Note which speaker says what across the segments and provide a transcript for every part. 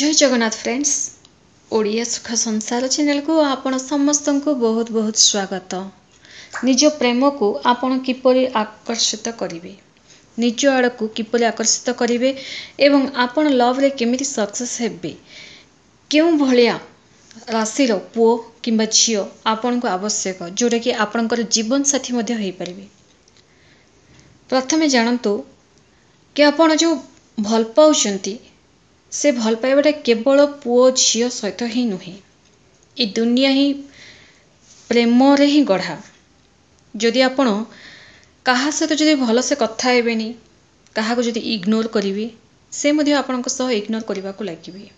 Speaker 1: जय जगन्नाथ फ्रेंड्स ओडिया सुख संसार चैनल को आपण समस्त को बहुत बहुत स्वागत। निज प्रेम को आपण किपरि आकर्षित करिवे, निज आड़ को किपरि आकर्षित करिवे एवं आपण लव रे केमिति सक्सेस हेबे, केउ भलिया राशि पुओ किंबा झियो आपण को आवश्यक जोटा कि आपणकर जीवन साथी मध्ये होई परिबे। प्रथमे जानतु कि आपण जो भल पाउचंती से भल पाइबाटा केवल पुओ झियो सहित ही नुहे, ये दुनिया ही प्रेम रे ही गढ़ा। जदि आपण कहा सहित जदि भल से कथा हेबेनी, कहा को जदि इग्नोर करिवे, से मध्ये आपनक सह इग्नोर करबा को लागिबे।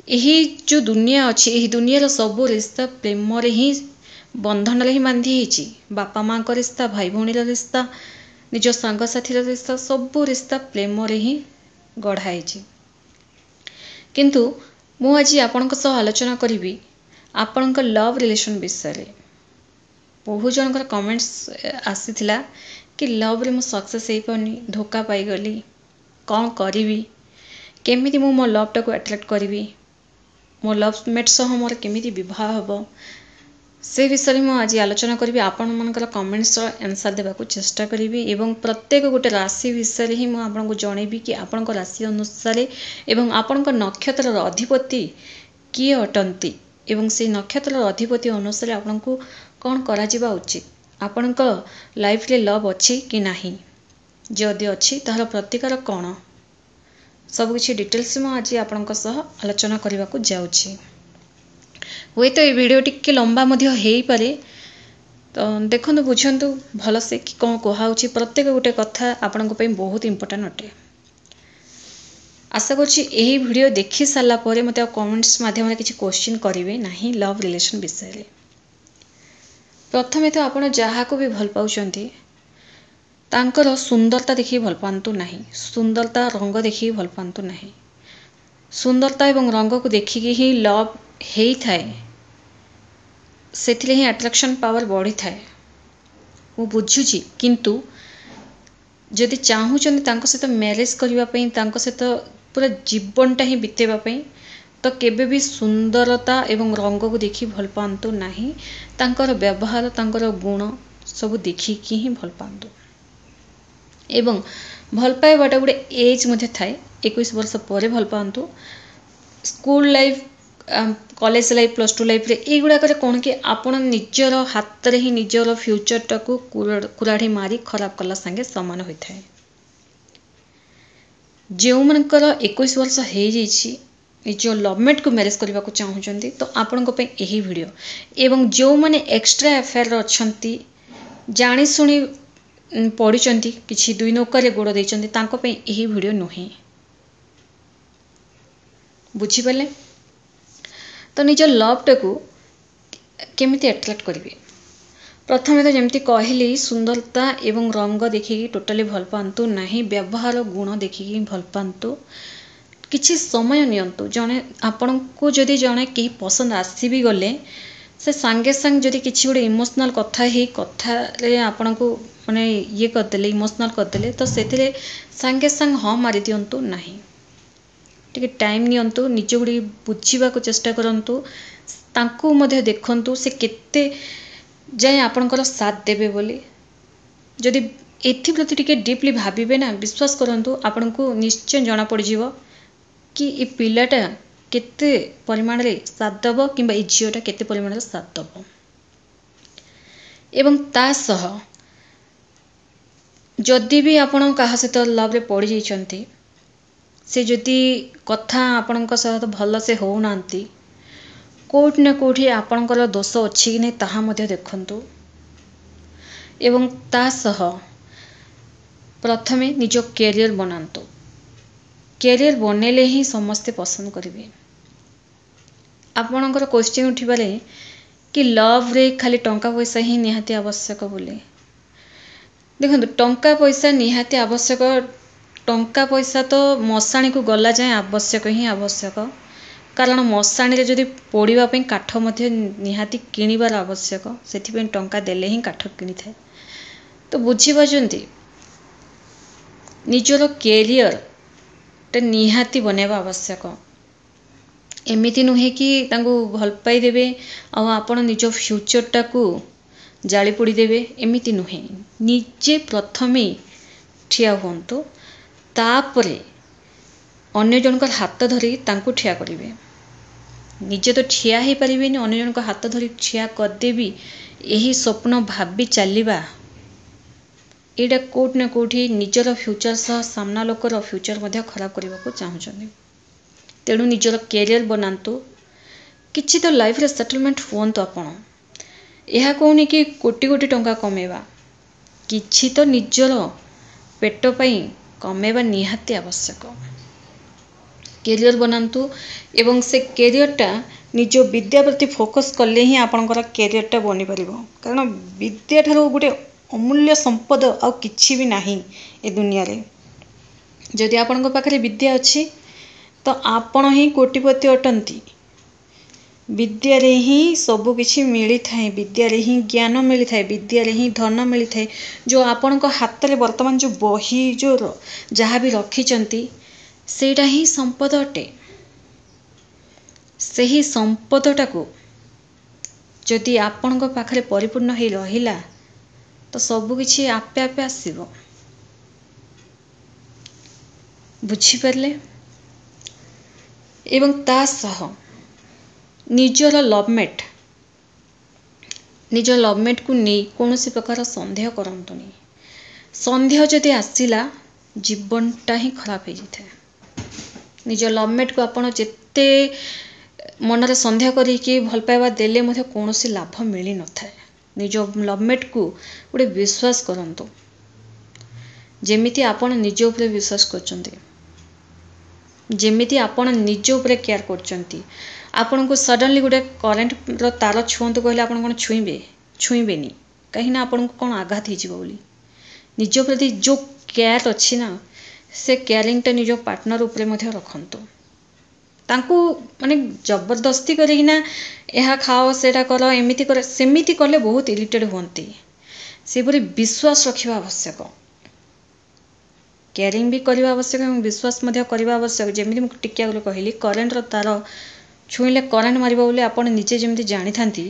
Speaker 1: यही जो दुनिया अच्छी, यही दुनिया सबू रिश्ता प्रेम रे ही बंधन रे ही बांधी हिची। बापा माँ का रिश्ता, भाई भौणी रिश्ता, निज सांग साथी रिश्ता, सबू रिश्ता प्रेम रे ही गढ़ाई। किंतु मु आज आपनक सह आलोचना करी आपनक लव रिलेशन विषय। बहु जनकर कमेंट्स आसीथिला कि लव रे मु सक्सेस हे पानी, धोखा पाई गली, कौन करी, केमिति मु मो लव टाको अट्रैक्ट करी, मो लव मेट सह मोर केमिति विवाह हबो, से विषय में आज आलोचना करी। आपण मनकर कमेंट्स आंसर देवा को चेष्टा करी एवं प्रत्येक गोटे राशि विषय ही मु आपनको जणेबी कि आपनको राशि अनुसार एवं आपनको नक्षत्र अधिपति किए अटंती एवं से नक्षत्र अधिपति अनुसार आपनको कौन करा जिबा उचित, आपनको लाइफ रे लव अछि कि नाही, जदि अछि तार प्रतिकार कौन, सब किछि डिटेल्स में आज आपनको सह आलोचना करबा को जाउछि। हुए तो ये वीडियो टिके लंबा मध्य हो पारे, तो देखो बुझंतु भल से कि कौन कहुच्छी। प्रत्येक गोटे कथा आपण बहुत इंपोर्टेंट अटे। आशा करुँची यही वीडियो देखि सारा पर मत कमेंट्स माध्यम किसी क्वेश्चन करेंगे नहीं लव रिलेशन विषय। प्रथमे तो आपण जहाँ को भी भल पाउछंती तांकर सुंदरता देखिए भल पांतु नहीं, सुंदरता रंग देखिए भल पांतु नहीं। सुंदरता एवं रंग को देखिकी ही लव हेई थाए, सेथिले ही अट्रैक्शन पावर बढ़ी थाए। मु बुझुची, किंतु जदि चाहूचंदी तांको सहित मैरिज करिबा पई, तांको सहित पूरा जीवनटा ही बितेबा पई, तो केबे भी सुंदरता एवं रंग को देखि भल पांतु नहीं, तांकर व्यवहार, तांकर गुण सब देखिकी ही भल पांतु। एवं भल पाइबाटा गोटे एज मध्ये थाए, 21 वर्ष पर भल पांतु। School life, college life, plus two life रे एगुड़ाक कौन कि आपण निजर हाथ रे ही निजर फ्यूचर टाको कुराढ़ी मारी खराब कला संगे समान होता है। जो मनकर 21 वर्ष हो जाइए निज लवमेट को मैरिज करने को चाहूँगी, तो आपण यही वीडियो। एवं जो मैंने एक्स्ट्रा अफेयर अच्छी जानी शुणी पढ़ी किसी दुई नौकर गोड़ देते, यही वीडियो नुहे। बुझीपारे तो निज लव टाको केमिति अट्रैक्ट करेंगे। प्रथमे तो जमती कहली सुंदरता एवं रंग देखिकी टोटाली भल पांतु नहीं, व्यवहार गुण देखिकी भल पांतु। किछि समय नियंतु, जने आपण को जदि जने कहीं पसंद आसी भी गले, से सांगे सांग जदि किछि गोटे इमोशनल कथा ही कथा रे आपण को माने ये करदेले, इमोशनल करदेले, तो सेथिरे सांगे सांग हाँ मारी दियंतु नहीं। टिके टाइम नियंतु, निज गुड़ी बुझीबा को चेष्टा करंतु, तांको मध्ये देखंतु से केते जाए आपणकर साथ देबे बोली। जदि एथि प्रति टिके डीपली भाबिबे ना, विश्वास करंतु आपण को निश्चय जना पड़ जिवो कि ए पिलाटा केते परिमाण रे साथ दबो किंबा ए झियोटा केते परिमाण रे साथ दबो। एवं ता सह जदि भी आपण कहा सहित लव रे पड़ी जाइछंती, से जदि कथा आपणक सहित भल से हो नांती, कोठ ना कोठी आपणकर दोष अछि कि नहीं ताहा मध्ये देखंतु। एवं ता सह प्रथमे निज कैरियर बनांतु। कैरियर बनेले ही समस्ते पसंद करेंगे। आपणकर क्वेश्चन उठिबारे कि लव रे खाली टंका पैसा ही निहाती आवश्यक बोले। देखंतु टंका पैसा निहाती आवश्यक, टंका पैसा तो मशाणी को गला जाए आवश्यक ही आवश्यक, कारण मशाणी रे जदि पोड़ीबा पई काठ मध्ये निहाती किनिबार आवश्यक, सेथिपई टंका देले ही काठ किनि थाए। तो बुझी पाजंती निजर कैरियर निहाती बनैबा आवश्यक। एमिति नुहे कि तांको भल पाई देबे आ आपण निज फ्यूचरटा को जाली पोड़ी देबे, एमिति नुहे। निजे प्रथमे ठिया हुंतु, तापरे अन्य जनकर हाथ धरी तांको ठिया करिवे। निजे तो ठिया ही परिबेनी, अन्य जनकर हाथ धरी ठिया करदेबी यही स्वप्न भाबी चलिबा, एटा कोट न कोठी निजर फ्यूचर सह सामना लोकर फ्यूचर मध्य खराब करने को चाहूँ। तेणु निजर कैरियर बनातु, किछि तो लाइफ रे सेटलमेंट हुंतु। आपण यह कहूनी कि कोटी कोटी टंका कमेवा, किछि तो निजर पेट पई कमेवा निहाती आवश्यक। कैरियर बनातु एवं से कैरियरटा निज विद्या प्रति फोकस कले ही आपणकर कैरियरटा बनी परिबो। कारण विद्या ठारो गोटे अमूल्य संपद आ किछि भी नाही ए दुनिया रे। जदि आपणक पाखरे विद्या अछि तो आपण ही कोटिपति अटंती। विद्या रे ही सब किछि मिली थाए, विद्या रे ही ज्ञान मिली थाए, विद्या रे ही धन मिली थाए। जो आपणक हाथ रे वर्तमान जो बही जो जहाँ भी रखिचंती सेटा ही संपद अटे। सही संपदटा को जदि आपणक पाखरे परिपूर्ण हे रहिला तो सब किछि आपे आपे आसीबो। बुझी परले? एवं ता सह निजर लवमेट को नहीं कौन सी प्रकार संदेह करंतुनी। संदेह जदि आसिला जीवनटा ही खराब हो जाए। निज लवमेट को आपण जेते मनरे संदेह करिकी भल पाइबा देले मधे कौन सी लाभ मिली न थाए। निज लवमेट को गोटे विश्वास करंतु, जेमिति आपण निज उपरे विश्वास करचंती, जेमिति आपण निज उपरे केयर करचंती। आपण को सडनली गोटे करेन्ट रो तार छुंतु कहले आपण कोन छुईबेनी, कहीं ना आपण को कोन आघात ही जीवो बोली। निज प्रति जो केयर अछि ना, से केयरिंगटा निज पार्टनर उपरे मध्य रखंतु। तांको माने जबरदस्ती करिना यह खाओ सेटा करो एमिति कर सेमिति कले बहुत इरिटेट हुंती। से परि विश्वास रखिबा आवश्यक, केयरिंग भी करबा आवश्यक और विश्वास मध्य करबा आवश्यक। जेमिति मु टिकिया गले कहली करेन्ट रो तार छुईले करेन्ट मारिबा बोले आपण निजे जेमिति जानि थांती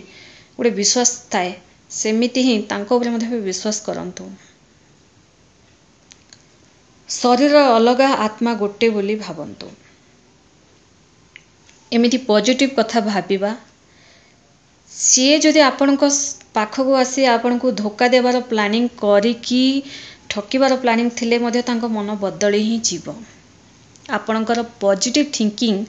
Speaker 1: गोटे विश्वास थाए, सेमिति ही तांको उपरे मध्य विश्वास करंतु। शरीर अलगा आत्मा गोटे बोली भावंतु। एमिति पॉजिटिव कथा भाबिबा। सी जदि आपण पाखक आसी आपण को धोखा देवार प्लानिंग करिकी ठकिबार प्लानिंग थिले मध्य तांको मन बदली ही जीव। आपणकर पॉजिटिव थिंकिंग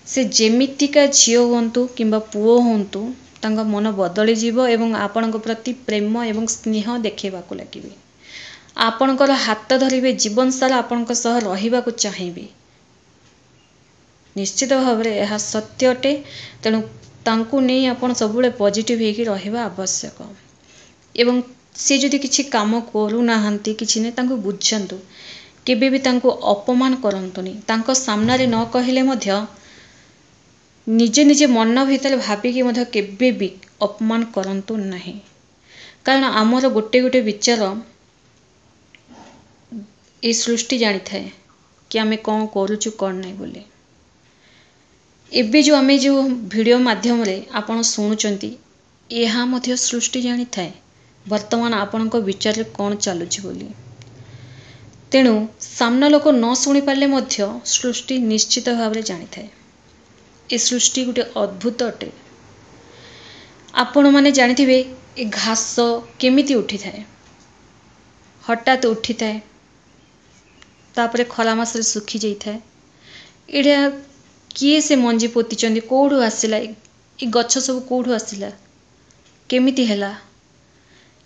Speaker 1: से जेमितिका झियो हुंतु किंबा पुओ हुंतु तांको मन बदली जीव एवं आपणक प्रति प्रेम एवं स्नेह देखेबाकू लागिबे। आपणकर हाथ धरिबे, जीवन सारा आपणक सह रहिबाकू चाहिबे। निश्चित भाव में यह सत्य अटे। तेणु तांको नहीं आपण सबुले पॉजिटिव हेकी रहिबा आवश्यक। एवं से जदि किछि काम करू नाहंती किछि ने तांको बुझंतु, केबे भी तांको अपमान करंतुनी। तांको सामना रे न कहिले मध्य निजे निजे मन भितर भाबिकी मध्य केबे भी अपमान करंतु नहीं। कारण आमर गोटे गोटे विचार ए सृष्टि जानी थाए कि आमे कौन करूचु कौन नहीं बोले। एबे जो आमे जो वीडियो माध्यम रे आपण सुनुचंती एहा मध्य सृष्टि जानी थाए वर्तमान आपण को विचार रे कौन चालुची बोली। तेणु सामना लोक न शुणी पारे मध्य सृष्टि निश्चित भाव में जानी थाए। ए सृष्टि गोटे अद्भुत अटे। आपण माने जानिथिबे ए घास केमिति उठी थाए, हठात उठी थाए, तापरे खरा मास रे सुखी जाई थाए। एडा किए से मंजी पोतीचंदी, कोठु आसिला ए गछ सब कोठु आसिला, केमिति हैला,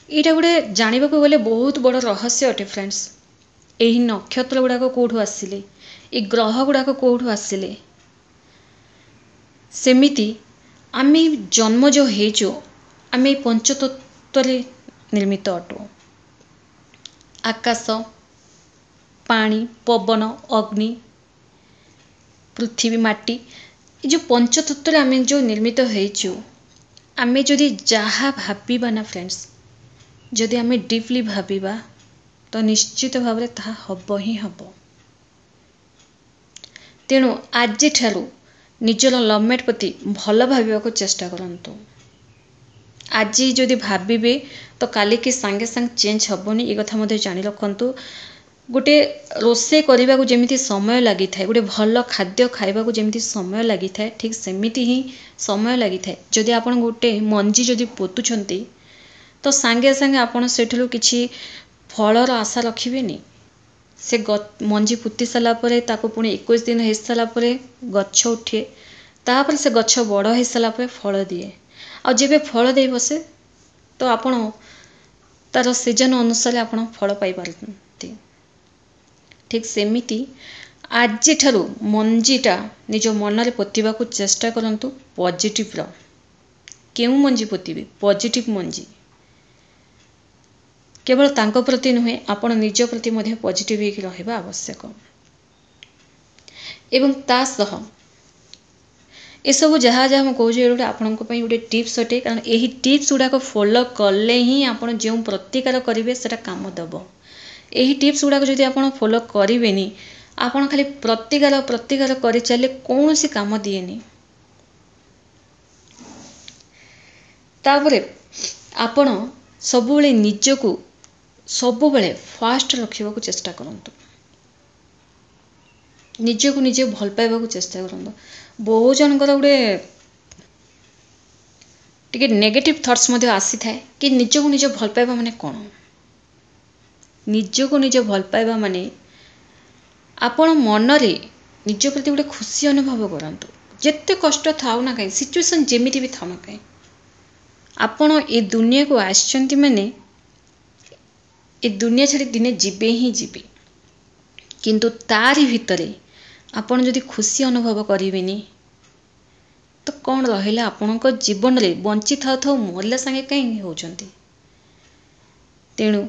Speaker 1: एटा गोटे जानिबा को गले बहुत बड़ रहस्य अटे फ्रेंड्स। एही नक्षत्र गुड़ाक कोठु आसिले, ए ग्रह गुड़ाक कोठु आसिले। सेमिति आमे जन्म जो हेचो आमे पंचतत्व रे निर्मित अटो। आकाश, पानी, पवन, अग्नि, पृथ्वी, माटी, ये जो पंचतत्व रे आमे जो निर्मित हेचो, आमे जदि जहा भाबिबा ना फ्रेंड्स, जदि आमे डीपली भाबिबा तो निश्चित भाव में ताहा हब ही हब। तेणु आज निजर लवमेट प्रति भल भाविबाकु चेष्टा करंतु। आज जदि भाविबे तो काली की सांगे सांग चेंज हबनी ए कथा मधे जानि रखंतु। गोटे रोषे करने को जमी समय लगी था, गोटे भल खाद्य खाइबा जमी समय लगी था, ठीक सेमिति ही समय लगी था। जदि आपण गोटे मंजी जदि पोतुछंती तो सांगे सांगे आपण सेठलु किछि फलर आशा रखिबेनी। से मंजी पुति सारा परे ताको पुणी 21 दिन हो सारा परे गछ उठे, तापर से गछ बड़ हो सारा परे फल दिए। आ जेबे फल दे बसे तो आपण तार सीजन अनुसार आपण फल पाई पारती। ठीक सेमिति आज ठारू मंजीटा निज मन रे पोतिबा को चेष्टा करंतु। पॉजिटिव रो केउ मंजी पोतिबे, पॉजिटिव मंजी। केवल तांको प्रति नुहे आपण निज प्रति मध्य पॉजिटिव ही रहबा आवश्यक। एवं ता सह ए सब जहाँ जहाँ मुझे आपन गोटे टिप्स अटे, कारण यही टिप्स गुड़ाक फॉलो कले ही आपण जो प्रतिकार करेंगे सेटा काम दब। यही टिप्स गुड़ाक जदि आपण फॉलो करेंगे आपण खाली प्रतिकार प्रतिकार कर चले कौन सी काम दिएनी। तापरे आपण सबुबले निजको सबुबले फास्ट रखा चेष्टा करंतु। निजको निजे भल पाइबा चेष्टा करंतु। बहु जनकर गोटे टिके नेगेटिव थॉट्स मध्य आसी थाए कि निजको निजे भल पाइबा माने कौन। निजको निजे भल पाइबा माने आपण मन रे निज प्रति गोटे खुशी अनुभव करंतु। जेते कष्ट थाउ ना कहीं, सिचुएशन जेमिति भी थाउ ना कहीं, आपण ए दुनिया को आछंती माने ए दुनिया छाड़ी दिने जीवे ही जीवे। किंतु तारी भितरे आपण जदि खुशी अनुभव करेंगे तो कौन रहा आपणक जीवन रे बंची था था मरला सांगे कहीं होचंती। तेणु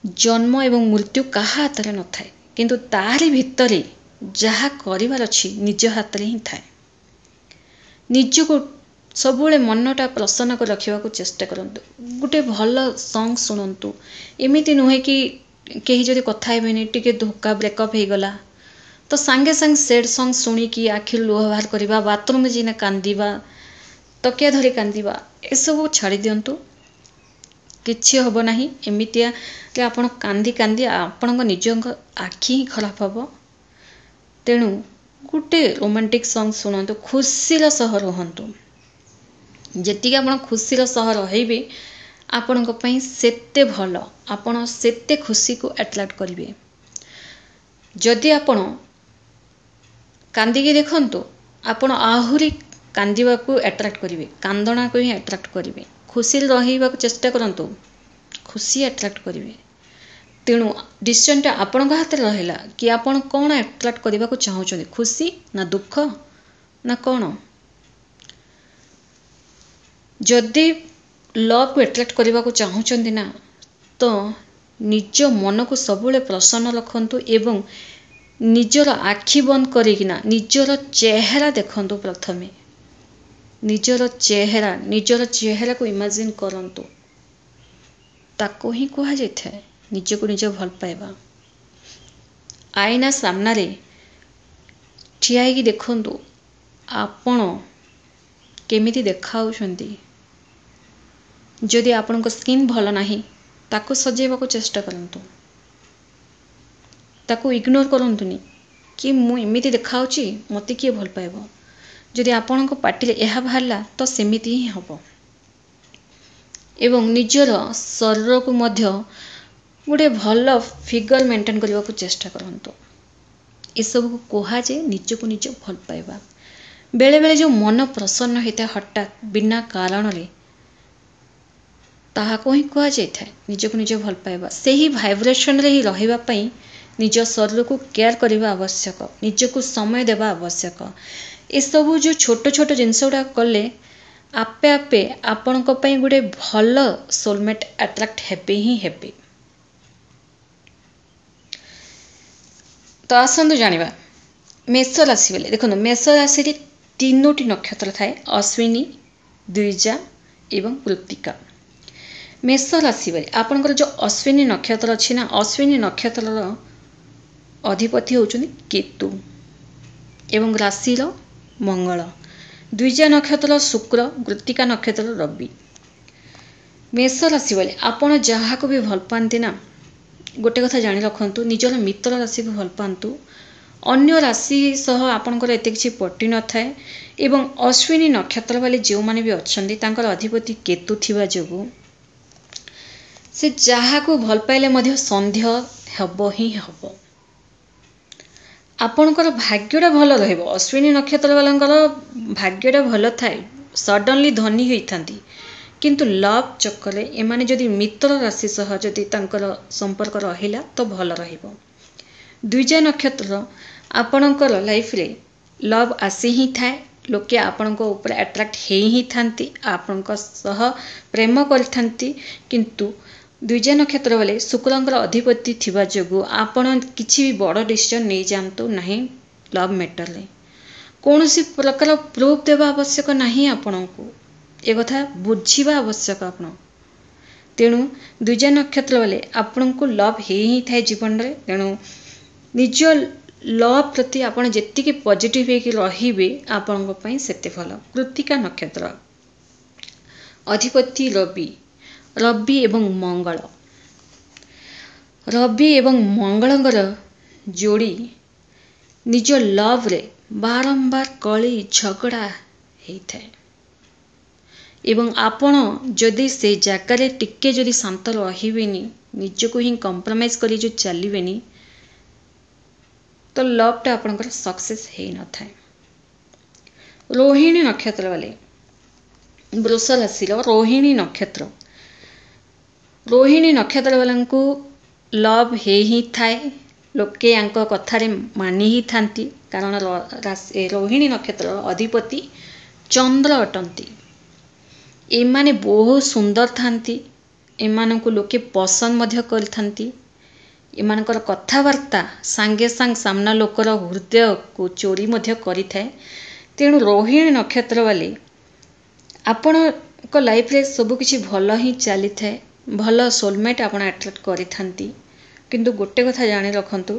Speaker 1: जन्म एवं मृत्यु कहा हाथ में न थाए, किंतु तारी भितरे जहा करिवार अछि निज हाथ में ही थाए। निजको सबुले मनटा प्रसन्न कर रखा चेष्टा करंतु। गोटे भल सॉन्ग शुणंतु। एमिति नुहे कि कहीं जदि कथा हेबेनी टिके धोखा ब्रेकअप हो गला तो सांगे सांगे सैड सॉन्ग शुणिकी आखिर लुह बाहर करवा, बाथरूम में जीना कांदिबा, तकिया धरी कांदिबा, ए सब छाड़ी दियंतु। किछि हबो नाही। एमितिया कि आपण कांदी कांदी आपणक निज आखि ही खराब हबो। तेणु गोटे रोमांटिक सॉन्ग शुणंतु, खुशीर सह रहंतु। जेतिक आपण खुशीर सह रहिबे आपणक पई सेते भल, आपण सेते खुशी को अट्रैक्ट करिवे। जदि आपण कांदिकी देखंतु आपण आहुरी कांदिबा को अट्रैक्ट करिवे, कांदना को ही अट्रैक्ट करिवे। खुशी रहिबा को चेष्टा करंतु, खुशी अट्रैक्ट करिवे। तेणु डिसीजनटा आपणक हाथ में रहिला कि आपण कौन अट्रैक्ट करबा को चाहउछन, खुशी ना दुख ना कौन। जदि लव को अट्रैक्ट करबा को चाहउछन ना तो निज मन को सबुले प्रसन्न रखंतु एवं निजर आखि बंद करिकिना निजर चेहरा देखंतु। प्रथमे निजर चेहरा को इमेजिन करंतु। ताको ही कहा जाए निज को निज भल पाइबा। आईना सामना रे ठिया होइकी देखंतु आपण केमिति देखाउछंती। जदि आपनको स्किन भल नाही ताको सजेबा को चेष्टा करंतु। ताको इग्नोर करंतुनी कि मु एमिति देखाउची मते किए भल पाइबो। जदि आपनको पार्टी यह बाहरला तो सेमिति ही हबो। एवं निजर शरीर को मध्य गोटे भल फिगर मेंटेन करने को चेष्टा करंतु। ये सब को कहा जाए निज को निज भल पाइबा। बेले बेले जो मन प्रसन्न होता है हठात बिना कारण रे ताहा को ही कहा जाए निज को निज भल पाइबा। से ही भाइब्रेशन रे ही रहिबा पई निज शरीर को केयर करबा आवश्यक, निज को समय देबा आवश्यक। ये सब जो छोट छोट जिनस गुड़ा कले आपे आपे आपणक पई गोटे भल सोलमेट अट्रैक्ट हेबे ही हेबे। तो आसंतु जानिबा मेष राशि बेले देखो, मेष राशि रे तीनोटी नक्षत्र थाए, अश्विनी, द्विजा एवं कृत्तिका। मेष राशि बेले आपनकर जो अश्विनी नक्षत्र अछि ना, अश्विनी नक्षत्र अधिपति होउछनी केतु। ଏବଂ ରାଶିର ମଙ୍ଗଳ। ଦ୍ୱିଜା ନକ୍ଷତ୍ର ଶୁକ୍ର, କୃତ୍ତିକା ନକ୍ଷତ୍ର ରବି। ମେଷ ରାଶି ବୋଲେ ଆପଣ ଯାହାକୁ ବି ଭଲ ପାଆନ୍ତି ନା, ଗୋଟେ କଥା ଜାଣି ରଖନ୍ତୁ, ନିଜର ମିତ୍ର ରାଶିକୁ ଭଲ ପାଆନ୍ତୁ। ଅନ୍ୟ ରାଶି ସହ ଆପଣଙ୍କର ଏତେ କିଛି ପଟି ନଥାଏ। ଏବଂ ଅଶ୍ୱିନୀ ନକ୍ଷତ୍ର ବାଲେ ଯେଉଁମାନେ ବି ଅଛନ୍ତି ତାଙ୍କର ଅଧିପତି କେତୁ ଥିବା ଯୋଗୁଁ ସେ ଯାହାକୁ ଭଲ ପାଇଲେ ମଧ୍ୟ ସନ୍ଦେହ ହେବ ହିଁ ହେବ। ଆପଣଙ୍କର ଭାଗ୍ୟଟା ଭଲ ରହିବ। ଅଶ୍ୱିନୀ ନକ୍ଷତ୍ର ବାଲାଙ୍କର ଭାଗ୍ୟଟା ଭଲ ଥାଏ, ସଡନଲି ଧନୀ ହୋଇଥାନ୍ତି। କିନ୍ତୁ ଲଭ୍ ଚକ୍କରରେ ଏମାନେ ଯଦି ମିତ୍ର ରାଶି ସହ ଯଦି ତାଙ୍କର ସମ୍ପର୍କ ରହିଲା ତ ଭଲ ରହିବ। ଦ୍ୱିଜା ନକ୍ଷତ୍ର ଆପଣଙ୍କର ଲାଇଫରେ ଲଭ୍ ଆସି ହିଁ ଥାଏ, ଲୋକେ ଆପଣଙ୍କ ଉପରେ ଆଟ୍ରାକ୍ଟ ହେଇ ହିଁ ଥାନ୍ତି, ଆପଣଙ୍କ ସହ ପ୍ରେମ କରିଥାନ୍ତି। କିନ୍ତୁ ଦ୍ୱିଜା ନକ୍ଷତ୍ର ବେଳେ ଶୁକ୍ରଙ୍କର ଅଧିପତି ଥିବା ଯୋଗୁଁ ଆପଣ କିଛି ବି ବଡ଼ ଡିସିସନ୍ ନେଇଯାଆନ୍ତୁ ନାହିଁ ଲଭ୍ ମ୍ୟାଟରରେ। କୌଣସି ପ୍ରକାର ପ୍ରୁଫ୍ ଦେବା ଆବଶ୍ୟକ ନାହିଁ ଆପଣଙ୍କୁ, ଏ କଥା ବୁଝିବା ଆବଶ୍ୟକ ଆପଣ। ତେଣୁ ଦ୍ୱିଜା ନକ୍ଷତ୍ର ବେଳେ ଆପଣଙ୍କୁ ଲଭ୍ ହେଇ ହିଁ ଥାଏ ଜୀବନରେ। ତେଣୁ ନିଜ ଲଭ୍ ପ୍ରତି ଆପଣ ଯେତିକି ପଜିଟିଭ୍ ହେଇକି ରହିବେ ଆପଣଙ୍କ ପାଇଁ ସେତେ ଭଲ। କୃତ୍ତିକା ନକ୍ଷତ୍ର ଅଧିପତି ରବି, ରବି ଏବଂ ମଙ୍ଗଳ। ରବି ଏବଂ ମଙ୍ଗଳଙ୍କର ଯୋଡ଼ି ନିଜ ଲଭ୍ରେ ବାରମ୍ବାର କଳି ଝଗଡ଼ା ହେଇଥାଏ। ଏବଂ ଆପଣ ଯଦି ସେ ଜାଗାରେ ଟିକେ ଯଦି ଶାନ୍ତ ରହିବେନି, ନିଜକୁ ହିଁ କମ୍ପ୍ରମାଇଜ୍ କରି ଯଦି ଚାଲିବେନି ତ ଲଭ୍ଟା ଆପଣଙ୍କର ସକ୍ସେସ୍ ହେଇନଥାଏ। ରୋହିଣୀ ନକ୍ଷତ୍ର ବାଲେ, ବୃଷ ରାଶିର ରୋହିଣୀ ନକ୍ଷତ୍ର। ରୋହିଣୀ ନକ୍ଷତ୍ର ବାଲାଙ୍କୁ ଲଭ୍ ହେଇ ହିଁ ଥାଏ, ଲୋକେ ୟାଙ୍କ କଥାରେ ମାନି ହିଁ ଥାନ୍ତି। କାରଣ ରୋହିଣୀ ନକ୍ଷତ୍ରର ଅଧିପତି ଚନ୍ଦ୍ର ଅଟନ୍ତି। ଏମାନେ ବହୁତ ସୁନ୍ଦର ଥାନ୍ତି, ଏମାନଙ୍କୁ ଲୋକେ ପସନ୍ଦ ମଧ୍ୟ କରିଥାନ୍ତି। ଏମାନଙ୍କର କଥାବାର୍ତ୍ତା ସାଙ୍ଗେ ସାଙ୍ଗେ ସାମ୍ନା ଲୋକର ହୃଦୟକୁ ଚୋରି ମଧ୍ୟ କରିଥାଏ। ତେଣୁ ରୋହିଣୀ ନକ୍ଷତ୍ର ବାଲେ ଆପଣଙ୍କ ଲାଇଫରେ ସବୁକିଛି ଭଲ ହିଁ ଚାଲିଥାଏ, ଭଲ ସୋଲମେଟ୍ ଆପଣ ଆଟ୍ରାକ୍ଟ କରିଥାନ୍ତି। କିନ୍ତୁ ଗୋଟେ କଥା ଜାଣି ରଖନ୍ତୁ,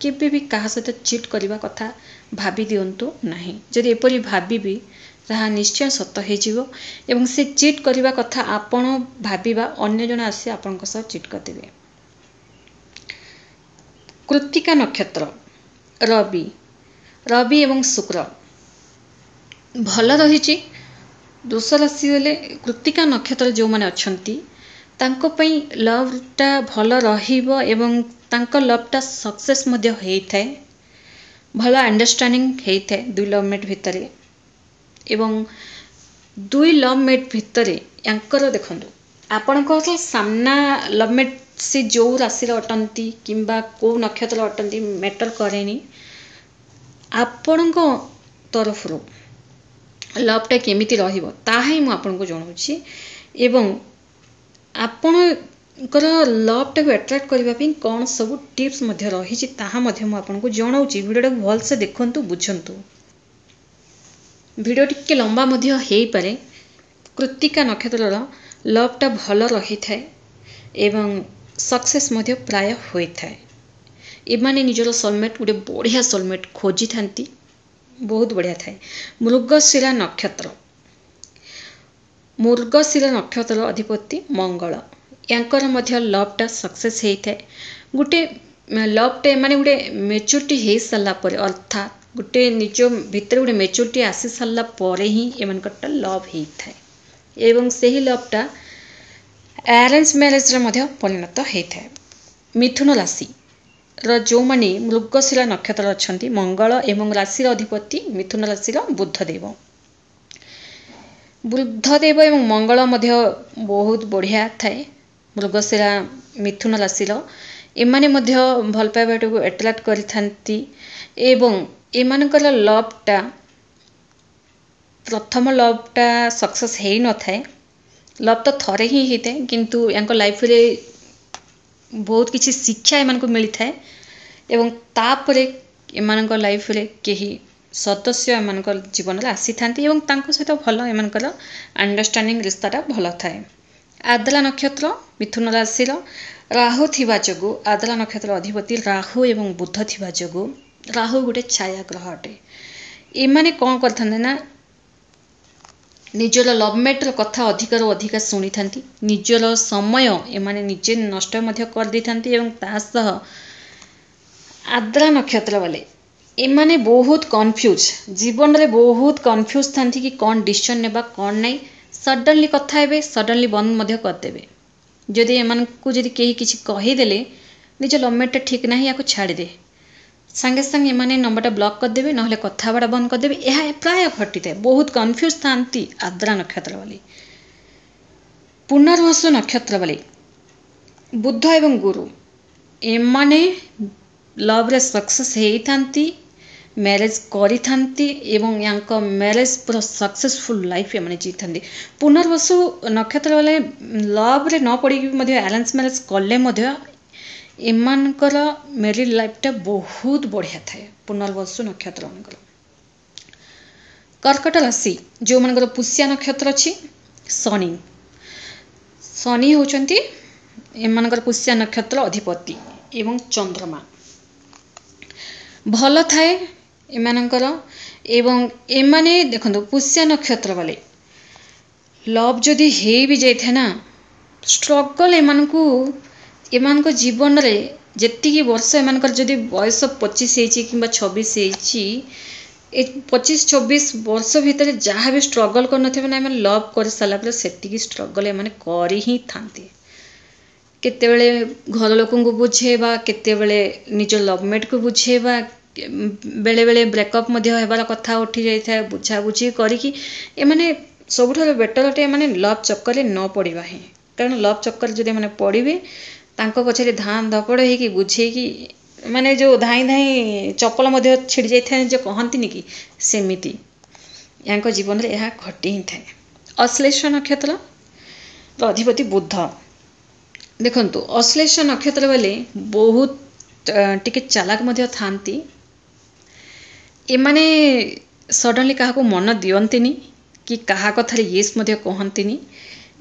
Speaker 1: କେବେ ବି କାହା ସହିତ ଚିଟ୍ କରିବା କଥା ଭାବି ଦିଅନ୍ତୁ ନାହିଁ। ଯଦି ଏପରି ଭାବିବି ତାହା ନିଶ୍ଚୟ ସତ ହେଇଯିବ ଏବଂ ସେ ଚିଟ୍ କରିବା କଥା ଆପଣ ଭାବିବା ଅନ୍ୟ ଜଣେ ଆସି ଆପଣଙ୍କ ସହ ଚିଟ୍ କରିଦେବେ। କୃତ୍ତିକା ନକ୍ଷତ୍ର ରବି, ରବି ଏବଂ ଶୁକ୍ର ଭଲ ରହିଛି। ବୃଷ ରାଶି ହେଲେ କୃତ୍ତିକା ନକ୍ଷତ୍ର ଯେଉଁମାନେ ଅଛନ୍ତି ତାଙ୍କ ପାଇଁ ଲଭ୍ଟା ଭଲ ରହିବ ଏବଂ ତାଙ୍କ ଲଭ୍ଟା ସକ୍ସେସ୍ ମଧ୍ୟ ହେଇଥାଏ। ଭଲ ଅଣ୍ଡରଷ୍ଟାଣ୍ଡିଂ ହେଇଥାଏ ଦୁଇ ଲଭ୍ ମେଟ୍ ଭିତରେ। ଏବଂ ଦୁଇ ଲଭ୍ ମେଟ୍ ଭିତରେ ୟାଙ୍କର ଦେଖନ୍ତୁ, ଆପଣଙ୍କର ସାମ୍ନା ଲଭ୍ ମେଟ୍ ସେ ଯେଉଁ ରାଶିର ଅଟନ୍ତି କିମ୍ବା କେଉଁ ନକ୍ଷତ୍ର ଅଟନ୍ତି ମ୍ୟାଟର କରେନି। ଆପଣଙ୍କ ତରଫରୁ ଲଭ୍ଟା କେମିତି ରହିବ ତାହା ହିଁ ମୁଁ ଆପଣଙ୍କୁ ଜଣାଉଛି। ଏବଂ ଆପଣଙ୍କର ଲଭ୍ଟାକୁ ଆଟ୍ରାକ୍ଟ କରିବା ପାଇଁ କ'ଣ ସବୁ ଟିପ୍ସ ମଧ୍ୟ ରହିଛି ତାହା ମଧ୍ୟ ମୁଁ ଆପଣଙ୍କୁ ଜଣାଉଛି। ଭିଡ଼ିଓଟାକୁ ଭଲସେ ଦେଖନ୍ତୁ, ବୁଝନ୍ତୁ। ଭିଡ଼ିଓ ଟିକେ ଲମ୍ବା ମଧ୍ୟ ହେଇପାରେ। କୃତ୍ତିକା ନକ୍ଷତ୍ରର ଲଭ୍ଟା ଭଲ ରହିଥାଏ ଏବଂ ସକ୍ସେସ୍ ମଧ୍ୟ ପ୍ରାୟ ହୋଇଥାଏ। ଏମାନେ ନିଜର ସୋଲମେଟ୍ ଗୋଟେ ବଢ଼ିଆ ସୋଲମେଟ୍ ଖୋଜିଥାନ୍ତି, ବହୁତ ବଢ଼ିଆ ଥାଏ। ମୃଗଶିରା ନକ୍ଷତ୍ର, ମୃଗଶିରା ନକ୍ଷତ୍ର ଅଧିପତି ମଙ୍ଗଳ। ୟାଙ୍କର ମଧ୍ୟ ଲଭ୍ଟା ସକ୍ସେସ୍ ହେଇଥାଏ। ଗୋଟେ ଲଭ୍ଟା ଏମାନେ ଗୋଟେ ମେଚୁରିଟି ହେଇସାରିଲା ପରେ, ଅର୍ଥାତ୍ ଗୋଟେ ନିଜ ଭିତରେ ଗୋଟେ ମେଚୁରିଟି ଆସି ସାରିଲା ପରେ ହିଁ ଏମାନଙ୍କରଟା ଲଭ୍ ହେଇଥାଏ ଏବଂ ସେହି ଲଭ୍ଟା ଆରେଞ୍ଜ ମ୍ୟାରେଜ୍ରେ ମଧ୍ୟ ପରିଣତ ହେଇଥାଏ। ମିଥୁନ ରାଶିର ଯେଉଁମାନେ ମୃଗଶିରା ନକ୍ଷତ୍ର ଅଛନ୍ତି, ମଙ୍ଗଳ ଏବଂ ରାଶିର ଅଧିପତି ମିଥୁନ ରାଶିର ବୁଧଦେବ। ବୁଧଦେବ ଏବଂ ମଙ୍ଗଳ ମଧ୍ୟ ବହୁତ ବଢ଼ିଆ ଥାଏ। ମୃଗଶିରା ମିଥୁନ ରାଶିର ଏମାନେ ମଧ୍ୟ ଭଲ ପାଇବାଟାକୁ ଆଟ୍ରାକ୍ଟ କରିଥାନ୍ତି ଏବଂ ଏମାନଙ୍କର ଲଭ୍ଟା ପ୍ରଥମ ଲଭ୍ଟା ସକ୍ସେସ୍ ହେଇନଥାଏ। ଲଭ୍ ତ ଥରେ ହିଁ ହେଇଥାଏ, କିନ୍ତୁ ୟାଙ୍କ ଲାଇଫରେ ବହୁତ କିଛି ଶିକ୍ଷା ଏମାନଙ୍କୁ ମିଳିଥାଏ ଏବଂ ତାପରେ ଏମାନଙ୍କ ଲାଇଫରେ କେହି ସଦସ୍ୟ ଏମାନଙ୍କ ଜୀବନରେ ଆସିଥାନ୍ତି ଏବଂ ତାଙ୍କ ସହିତ ଭଲ ଏମାନଙ୍କର ଅଣ୍ଡରଷ୍ଟାଣ୍ଡିଂ ରିସ୍ତାଟା ଭଲ ଥାଏ। ଆଦ୍ରା ନକ୍ଷତ୍ର ମିଥୁନ ରାଶିର ରାହୁ ଥିବା ଯୋଗୁଁ, ଆଦ୍ରା ନକ୍ଷତ୍ର ଅଧିପତି ରାହୁ ଏବଂ ବୁଧ ଥିବା ଯୋଗୁଁ राहु गोटे छाया ग्रह अटे। एमाने कौन करते ना निजर लवमेट्र कथा अधिकार अधिका शुणी था, निजर समय एमाने निजे नष्ट कर दी था। तासह आद्रा नक्षत्र वाले एमाने बहुत कन्फ्यूज जीवन रे बहुत कन्फ्यूज था कि कौन डिसीजन नेबा कौन नहीं। सडनली कथा हेबे सडनली बंद मध्य करदेवे। जदि एमानकु जदि केही किछि कहिदेले निज लवमेट ठीक ना या छाड़ी दे सांगे सांगे एमाने नंबरटा ब्लॉक करदेवे नहले कथाबाड़ा बंद करदेवे। यह प्राय घटी थाए बहुत कन्फ्यूज था आद्रा नक्षत्र वाले। पुनर्वसु नक्षत्र वाले बुध एवं गुरु एमाने लव रे सक्सेस हेइथांती मैरेज करी थांती एवं यांको मैरेज पूरा सक्सेसफुल लाइफ एमाने जी थांती। पुनर्वसु नक्षत्र वाले लव रे न पड़ी मध्य अरेंज मैरेज कले मध्य एमानकर मैरिड लाइफटा बहुत बढ़िया थाए। पुनर्वसु नक्षत्र मानकर कर्कट राशि जो मानकर पुष्या नक्षत्र अछि शनि शनि होचंती एमानकर पुष्या नक्षत्र अधिपति एवं चंद्रमा भल थाए एमानकर। एवं एमाने देखंतु पुष्या नक्षत्र वाले लव जदि हे भी जाए ना स्ट्रगल एमानको जीवन रे जेतिकी वर्ष एमानकर जदि बयस 25 कि 26 25-26 वर्ष भितर जहाँ भी स्ट्रगल कर नथिबे ना एमाने लव कर साला पर सेतिकी स्ट्रगल एमाने करी ही थांती। केतेबेले घर लोकन को बुझेबा केतेबेले निज लवमेट को बुझेबा बेले बेले ब्रेकअप मध्य हेबार कथा उठी जाई थाए बुझा बुझी करिकी एमाने सबुठारो बेटर अटे एमाने लव चक्कर न पड़िबा ही। कारण लव चक्कर जदि एमाने पड़िबे तांको पछरे धान धपड़ हेकी बुझेकी माने जो धाई धाई चपल मध्य छिड़ी जाई थाए जे कहंतिनी कि सेमिति यांको जीवन रे यह घटी ही थाए। अश्लेष नक्षत्र अधिपति बुध देखंतु अश्लेष नक्षत्र वाले बहुत टिके चालाक मध्य थांती। एमाने सडनली काहाको मन दियंतिनी कि काहा कथारे येस मध्य कहंतिनी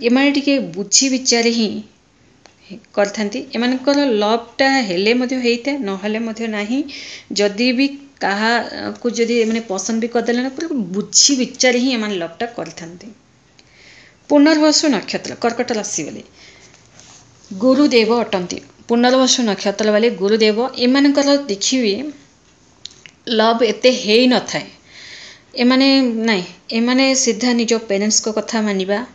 Speaker 1: एमाने टिके बुझी विचार ही करथांती। एमानकर लवटा हेले मध्य हेइते न हेले मध्य नाही। जदि भी काहा को जदि एमाने पसंद भी करदेले ना पूरा बुझी विचार ही एमाने लवटा करथांती। पुनर्वसु नक्षत्र कर्कट राशि वाले गुरुदेव अटंती। पुनर्वसु नक्षत्र वाले गुरुदेव एमानकर देखिए लव एते हे न थाए एमाने नहीं एमाने सीधा निज पेरेंट्स को कथा मानिबा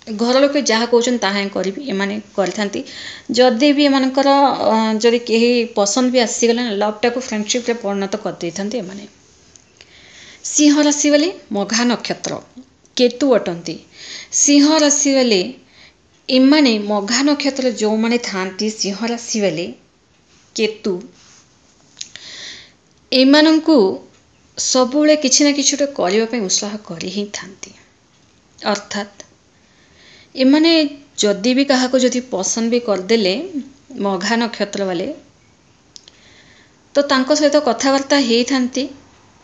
Speaker 1: घर लोक जहाँ कहउछन ताहा करिबी एमाने करथांती। जदि भी एमानकर जदि केही पसंद भी आसीगला लवटा को फ्रेंडशिप रे परिणत कर देथांती एमाने। सिंह राशि वाले मघा नक्षत्र केतु अटंती। सिंह राशि वाले एमाने मघा नक्षत्र जो माने थांती सिंह राशि वाले केतु एमानंकु सबुले किछि ना किछि करबा पे उत्साह करी ही थांती। अर्थात एमाने जदि भी काहा को जदि पसंद भी करदेले मघा नक्षत्र वाले तो तांको सहित कथबार्ता हेई थांती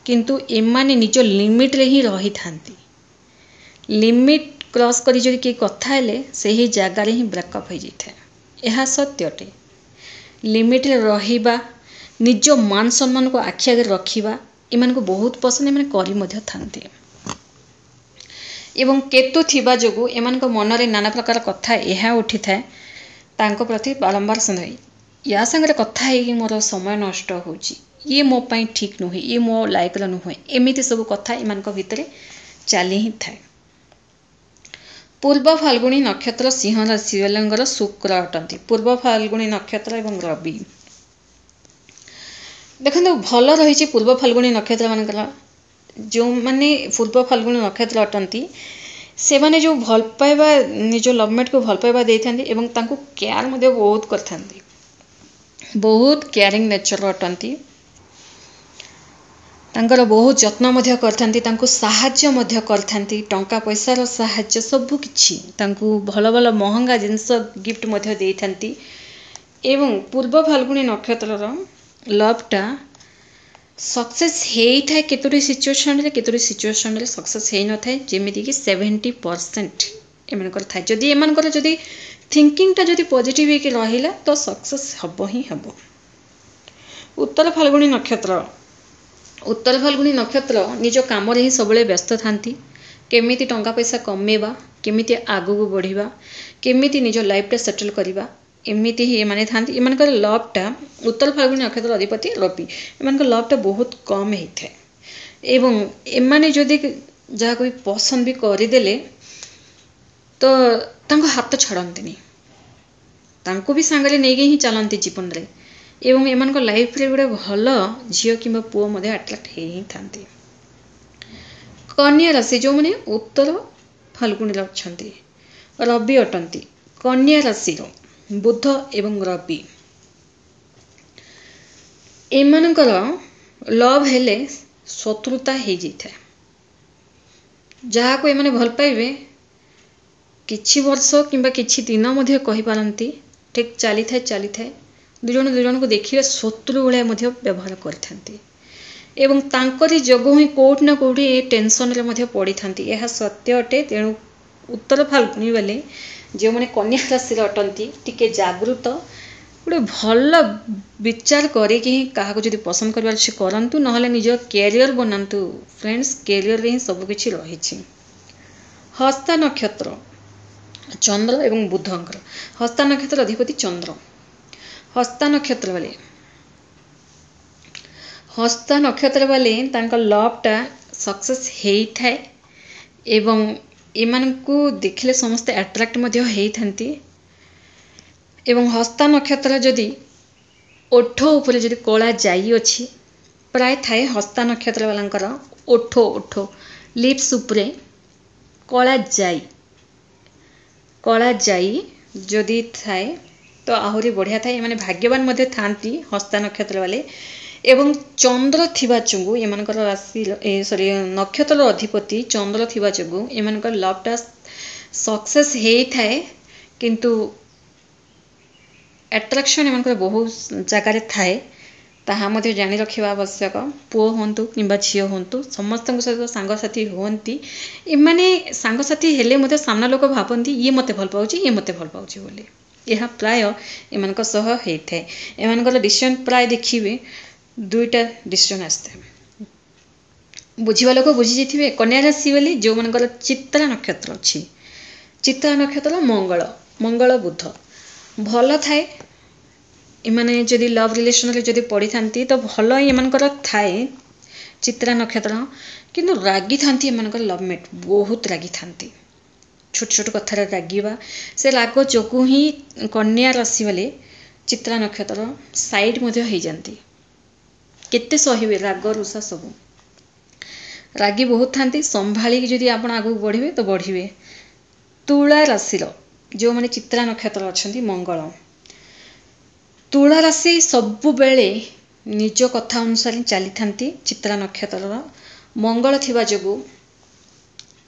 Speaker 1: किंतु एमाने निज लिमिट रे ही रही थांती। लिमिट क्रॉस करी जदि के कथा हेले सही जगह रे ही ब्रेकअप हो जाए यह सत्य अटे। लिमिट रे रहिबा निज मान सम्मान को आखि आगे रखिबा एमान को बहुत पसंद एमाने करी मध्य थांती। एवं केतु थिबा जोगु एमान को मन रे नाना प्रकार कथा यह उठी थाए तांको प्रति बारंबार संदेह या संगे कथा है कि मोर समय नष्ट होची ये मो पई ठीक नुहे ये मो लायक र नुहे एमिति सब कथा एमान को भितरे चाली ही थाए। पूर्व फाल्गुनी नक्षत्र सिंह राशि वालंगर शुक्र अटंती। पूर्व फाल्गुनी नक्षत्र एवं रवि देखो भल रही पूर्व फाल्गुनी नक्षत्र मानकर जो माने पूर्व फाल्गुनी नक्षत्र अटंती से माने जो भल पाइबा निज लवमेट को भल पाइबा देथांती एवं तांको केयर मध्य बहुत करथांती। बहुत केयरिंग नेचर अटंती। तांकर बहुत जत्न मध्य करथांती तांको सहाय्य मध्य करथांती टंका पैसार सहाय्य सबु किछि तांको भल भल महंगा जिनस गिफ्ट मध्य देथांती। एवं पूर्व फाल्गुनी नक्षत्रर लवटा सक्सेस हेई थाए केतोटी सिचुएशन रे सक्सेस हेई न थाए जेमिति कि 70% एमानकर थाए। जदि एमानकर जदि थिंकिंग टा जदि पॉजिटिव हे कि रहिला तो सक्सेस हबो ही हबो। उत्तर फाल्गुनी नक्षत्र उत्तर फाल्गुनी नक्षत्र निज काम हि सब व्यस्त था केमिति टंका पैसा कमेवा केमिति आगू बढ़िबा केमिति निज लाइफ टा सेटल करवा एमती ही एमाने थांती एमानकर लवटा उत्तर फाल्गुनी नक्षत्र अधिपति रवि एमानकर लवटा बहुत कम होता है एवं एमाने जदि जहाँ कोई पसंद भी करदेले तो तांको हाथ छाड़ती तांको भी सांगरे नहीं ही चलती जीवन रे एवं एमानकर लाइफ रे गोटे भल झील कि पुओ अट्राक्ट हो ही थांती। कन्या राशि जो मैंने उत्तर फाल्गुनी अच्छा रवि अटंती कन्या राशि बुध एवं रवि एमानकर लव हेले शत्रुता हो जाए जहाँ को एमाने भल पाइबे किछि वर्ष किंबा किछि दिन मध्य कहि पारंती ठीक चली थाए दुजन को देखिए शत्रु भाया व्यवहार करथांती एवं तांकरी जोगु ही कोट ना कोठी ए टेंशन रे मध्य पड़ी थांती यह सत्य अटे। तेणु उत्तर फाल्गुनी वाले जो मैंने कन्या राशि अटंती टिके जागृत गोटे भल विचार करके ही क्या जब पसंद कर करंतु नहले निज कैरियर बनातु फ्रेंड्स कैरियर रे ही सबकिछि रही। हस्ता नक्षत्र चंद्र एवं बुधंकर हस्ता नक्षत्र अधिपति चंद्र हस्ता नक्षत्र वाले तांका लवटा सक्सेस होता है एवं एमानकु देखले समस्ते अट्राक्ट मध्य होइथांती एवं हस्ता नक्षत्र जदि ओठ उपरे जदि कला जाई अछि प्राय थाए हस्ता नक्षत्र वालांकर ओठ लिप्स उपरे कला जाई जदि थाए तो आहरी बढ़िया थाए माने भाग्यवान मध्य थांती हस्ता नक्षत्र वाले एवं चंद्र थिबा चंगु एमानकर राशि सॉरी नक्षत्र अधिपति चंद्र थिबा चंगु एमानकर लवटा सक्सेस हेई थाए किंतु अट्रैक्शन एमानकर बहुत जगार थाए ताहा मध्य जानि रखिबा आवश्यक। पुओ होंतु किंबा झियो होंतु समस्त सहित सांगसाथी होंती एमाने सांगसाथी हेले मध्य सामना लोक भाबंती ये मते भल पाउची ये मते भल पाउची बोली यह प्राय एमानक सह हेइथाए एमानकर डिसीजन प्राय देखिबे दुईटा डिसीजन आसते बुझीवा लोक बुझी जाइथिबे। कन्या राशि वाली जो मनकर चित्रा नक्षत्र अच्छी चित्रा नक्षत्र मंगल बुध भल थाए एमाने जदि लव रिलेशन रे जदि पड़ी थांती तो भल एमानकर थाए चित्रा नक्षत्र किंतु रागी थांती एमानकर लवमेट बहुत रागी थांती छोट छोट कथार रागिबा से राग जोगु ही कन्या राशि वाले चित्रा नक्षत्र साइड मध्य हो जाती केते सहिबे राग रुषा सब रागी बहुत थांती संभाली जदि आपण आगु बढ़िबे तो बढ़िबे। तुला राशि जो माने चित्रा नक्षत्र अछंती मंगल तुला राशि सबु बेले निज कथा अनुसार चली थांती चित्रा नक्षत्र मंगल थिबा जोगु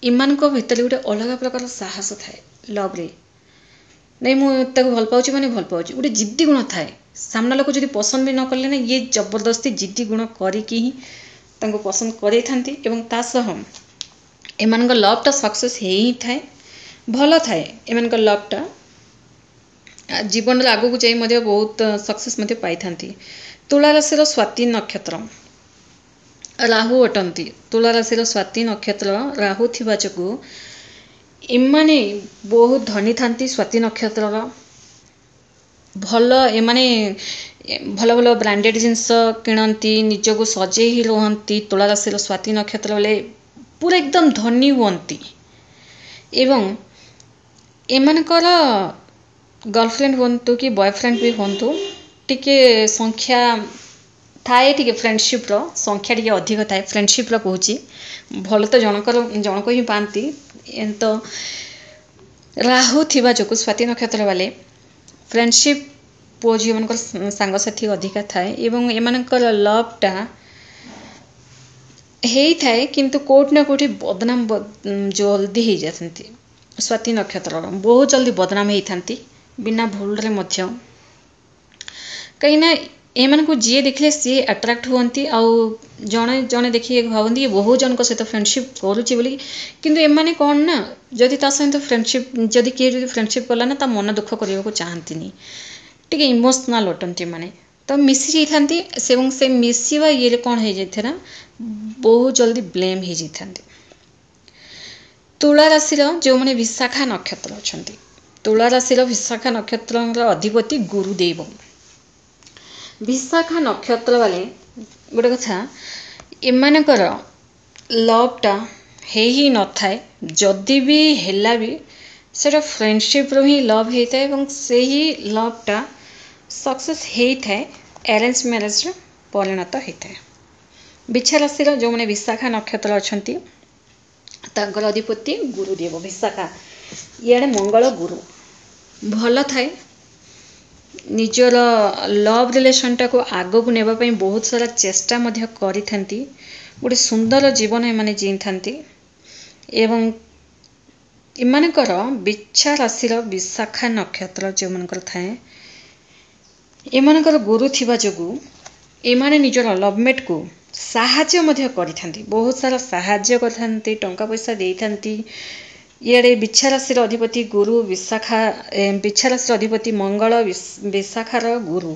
Speaker 1: इमानक भितर गोटे अलग प्रकार साहस थाए लव रे नहीं मुझे भल पाऊँ माने भल पाऊँ गोटे जिद्दी गुण थाए सामना लोक जदि पसंद भी न कले ना ये जबरदस्ती जिद्दी गुण करिकी ही तांको पसंद करे थांती एवं ता सह एमानक लवटा सक्सेस हे ही थाए भल थाए एमानक लवटा जीवन रे आगु जाई मध्य बहुत सक्सेस मध्य पाई थांती। तुला राशि स्वाति नक्षत्र राहु अटंती तुला राशि स्वाति नक्षत्र राहु थिबा चकु एमाने बहुत धनी थांती स्वाति नक्षत्र भल एमाने भल भल ब्रांडेड जिनस किणती निजको सजे ही रुहंती तुला राशि स्वाति नक्षत्र वाले पूरा एकदम धनी हुअंती एवं एमानकर गर्लफ्रेंड हुंतु कि बॉयफ्रेंड भी हुंतु टिके संख्या थाए टिके फ्रेंडशिप रो संख्या टिके अधिक थाए फ्रेंडशिप रो कहूची भल तो जनक ही पाती तो राहु थिबा जोकु स्वाति नक्षत्र वाले फ्रेंडशिप पुओ झी मन सांगसाथी अधिका थाए एवं एमानकर लवटा हेई थाए किंतु कोट ना कोठी बदनाम जल्दी हो जाती स्वाति नक्षत्र बहुत जल्दी बदनाम होई थांती बिना भूल रे मध्य कहीं एमान को जी देखले सी अट्राक्ट हुअंती आउ जड़े जड़े देखिए भावती बहुत जन सहित फ्रेंडशिप करुच्ची बोली किंतु एमाने कौन ना जदि ता सहित फ्रेंडशिप जदि किए जदि फ्रेंडशिप कला ना ता मन दुख करने को चाहती टिके इमोशनल अटंती माने तो मिसी जाइथांती से मिसिवा ये कौन हो जाए ना बहुत जल्दी ब्लेम हो जाइथांती। तुला राशि जो मैंने विशाखा नक्षत्र अच्छा तुला राशि विशाखा नक्षत्र अधिपति गुरुदेव। विशाखा नक्षत्र वाले गोटे कथा एमानकर लवटा ही न थाए जदि भी हैला भी सेटा फ्रेंडशिप रो ही लव होता है से ही लवटा सक्सेस होता है अरेंज मैरेज परिणत होता है। बिछा राशि जो मैंने विशाखा नक्षत्र अच्छा तांकर अधिपति गुरुदेव विशाखा इे मंगल गुरु भल थाए निजर लव रिलेशनटा को आग को नेबापी बहुत सारा चेष्टा करिथांती गोटे सुंदर जीवन एमाने जी थांती एवं इमानकर बिच्छा राशि विशाखा नक्षत्र जो मनकर थाए एमानकर गुरु थिबा जोगु एमाने निजर लवमेट को साहाଯ୍य मध्य करिथांती बहुत सारा साहाଯ୍य करथांती टंका पैसा देइथांती। इे बिच्छा राशि अधिपति गुरु विशाखा बिच्छा राशि अधिपति मंगल विशाखार गुरु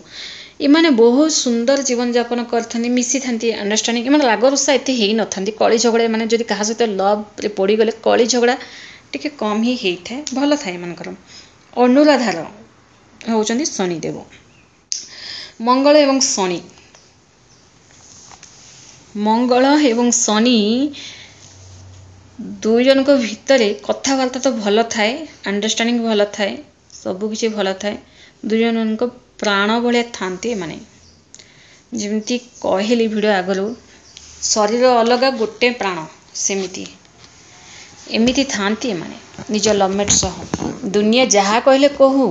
Speaker 1: इमाने बहुत सुंदर जीवन यापन करथांती मिसी थांती अंडरस्टैंडिंग इमान राग रुषा एते हेई न थांती कली झगड़ा माने जदि कहा सहित लव रे पड़ी गले कली झगड़ा टिके कम ही थाए भल थाए मानकर। अनुराधार होउचंदी शनिदेव मंगल एवं शनि मंगल एवं शनि दुई जन को भितर कथबार्ता तो भल थाए अंडरस्टैंडिंग भल थाए सबकि भल थाए दुई जन को प्राण भाया थांती माने जमती कहली भिडियो आगलू शरीर अलग गोटे प्राण सेमिति एमिति थांती माने निज लवमेट सह दुनिया जहाँ कहले कहू